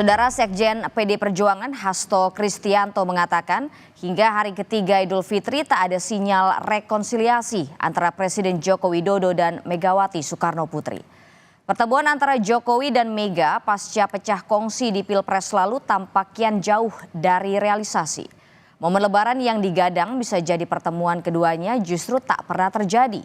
Saudara Sekjen PD Perjuangan Hasto Kristianto mengatakan hingga hari ketiga Idul Fitri tak ada sinyal rekonsiliasi antara Presiden Joko Widodo dan Megawati Soekarno Putri. Pertemuan antara Jokowi dan Mega pasca pecah kongsi di Pilpres lalu tampak kian jauh dari realisasi. Momen Lebaran yang digadang bisa jadi pertemuan keduanya justru tak pernah terjadi.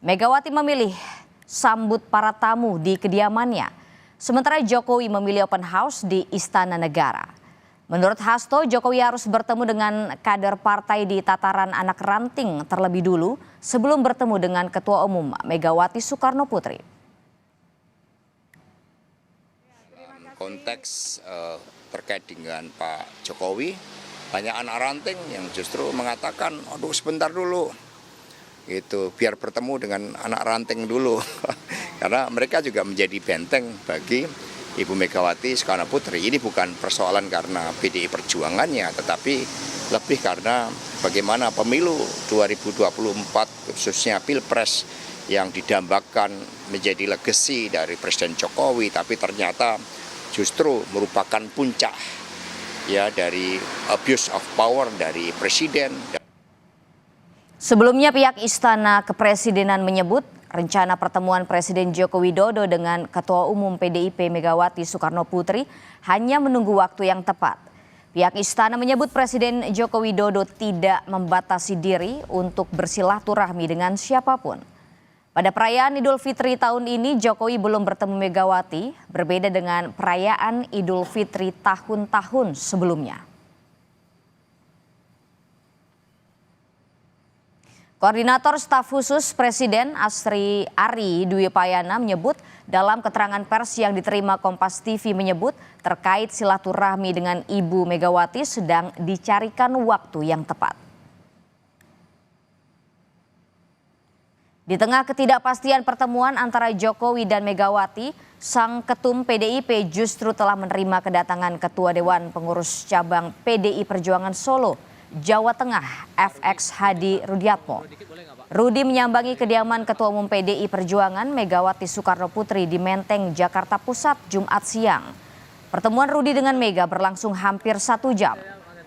Megawati memilih sambut para tamu di kediamannya. Sementara Jokowi memilih open house di Istana Negara. Menurut Hasto, Jokowi harus bertemu dengan kader partai di tataran anak ranting terlebih dulu sebelum bertemu dengan Ketua Umum Megawati Soekarno Putri. Konteks terkait dengan Pak Jokowi, banyak anak ranting yang justru mengatakan, aduh sebentar dulu. Itu biar bertemu dengan anak ranting dulu karena mereka juga menjadi benteng bagi Ibu Megawati Soekarno Putri. Ini bukan persoalan karena PDI Perjuangannya, tetapi lebih karena bagaimana pemilu 2024 khususnya Pilpres yang didambakan menjadi legasi dari Presiden Jokowi, tapi ternyata justru merupakan puncak ya dari abuse of power dari Presiden. Sebelumnya pihak Istana Kepresidenan menyebut rencana pertemuan Presiden Joko Widodo dengan Ketua Umum PDIP Megawati Soekarno Putri hanya menunggu waktu yang tepat. Pihak Istana menyebut Presiden Joko Widodo tidak membatasi diri untuk bersilaturahmi dengan siapapun. Pada perayaan Idul Fitri tahun ini Jokowi belum bertemu Megawati, berbeda dengan perayaan Idul Fitri tahun-tahun sebelumnya. Koordinator Staf Khusus Presiden Asri Ari Dwi Payana menyebut dalam keterangan pers yang diterima Kompas TV menyebut terkait silaturahmi dengan Ibu Megawati sedang dicarikan waktu yang tepat. Di tengah ketidakpastian pertemuan antara Jokowi dan Megawati, Sang Ketum PDIP justru telah menerima kedatangan Ketua Dewan Pengurus Cabang PDI Perjuangan Solo, Jawa Tengah, FX Hadi Rudiatmo. Rudi menyambangi kediaman Ketua Umum PDI Perjuangan Megawati Soekarno Putri di Menteng, Jakarta Pusat, Jumat siang. Pertemuan Rudi dengan Mega berlangsung hampir 1 jam.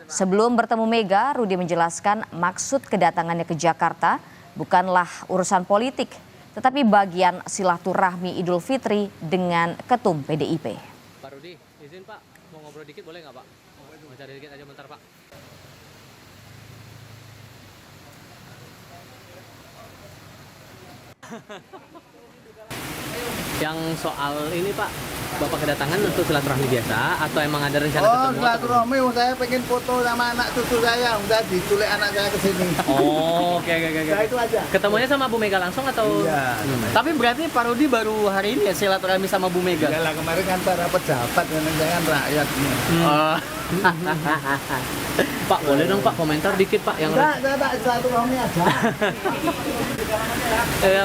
Sebelum bertemu Mega, Rudi menjelaskan maksud kedatangannya ke Jakarta bukanlah urusan politik, tetapi bagian silaturahmi Idul Fitri dengan Ketum PDIP. Pak Rudi, izin Pak, mau ngobrol dikit boleh nggak Pak? Mau cari dikit aja bentar Pak. Yang soal ini Pak, Bapak kedatangan untuk silaturahmi biasa atau emang ada rencana ketemu? Silaturahmi, saya pengen foto sama anak cucu saya, udah diculik anak saya ke sini. Oh, oke. Nah, itu aja. Ketemunya sama Bu Mega langsung atau? Iya. Tapi berarti Pak Rudi baru hari ini ya silaturahmi sama Bu Mega? Enggak lah, kemarin kan para pejabat, saya kan rakyat. Oh. Pak, boleh dong Pak komentar dikit Pak yang. Enggak, saya tak silaturahmi aja. Ya,